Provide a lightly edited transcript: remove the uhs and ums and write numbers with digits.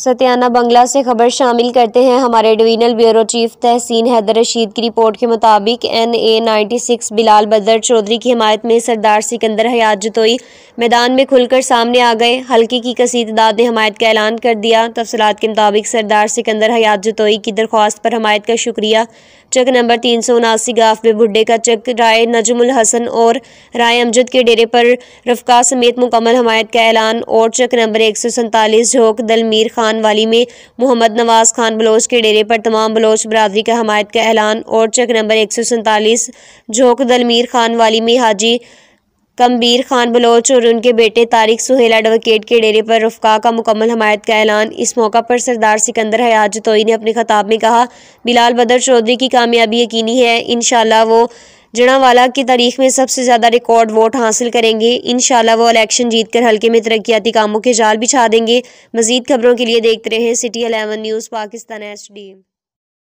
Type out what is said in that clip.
सत्याना बंगला से खबर शामिल करते हैं। हमारे डिवीजनल ब्यूरो चीफ तहसीन हैदर रशीद की रिपोर्ट के मुताबिक NA 96 बिलाल बदर चौधरी की हिमायत में सरदार सिकंदर हयात जतोई मैदान में खुलकर सामने आ गए। हल्के की कसीर तादाद ने हमायत का ऐलान कर दिया। तफसीलात के मुताबिक सरदार सिकंदर हयात जतोई की दरख्वास्त पर हमायत का शुक्रिया। चक नंबर 379 गाफ में भुड्डे का चक राय नजमुल हसन और राय अमजद के डेरे पर रफका समेत मुकम्मल हमायत का ऐलान। और चक नंबर 147 झोंक दलमीर खान वाली में मोहम्मद नवाज खान बलोच के डेरे पर तमाम बलोच बरादरी का हमायत का ऐलान। और चक नंबर 147 झोंक दलमीर खान वाली में हाजी कमबीर खान बलोच और उनके बेटे तारिक सुहेल एडवोकेट के डेरे पर रफका का मुकम्मल हमायत का ऐलान। इस मौका पर सरदार सिकंदर हयात जतोई ने अपने खिताब में कहा, बिलाल बदर चौधरी की कामयाबी यकीनी है। इंशाअल्लाह वो जड़ांवाला की तारीख में सबसे ज़्यादा रिकॉर्ड वोट हासिल करेंगे। इंशाअल्लाह वो इलेक्शन जीतकर हल्के में तरक्याती कामों के जाल बिछा देंगे। मज़ीद खबरों के लिए देखते रहें City 11 न्यूज़ पाकिस्तान HD।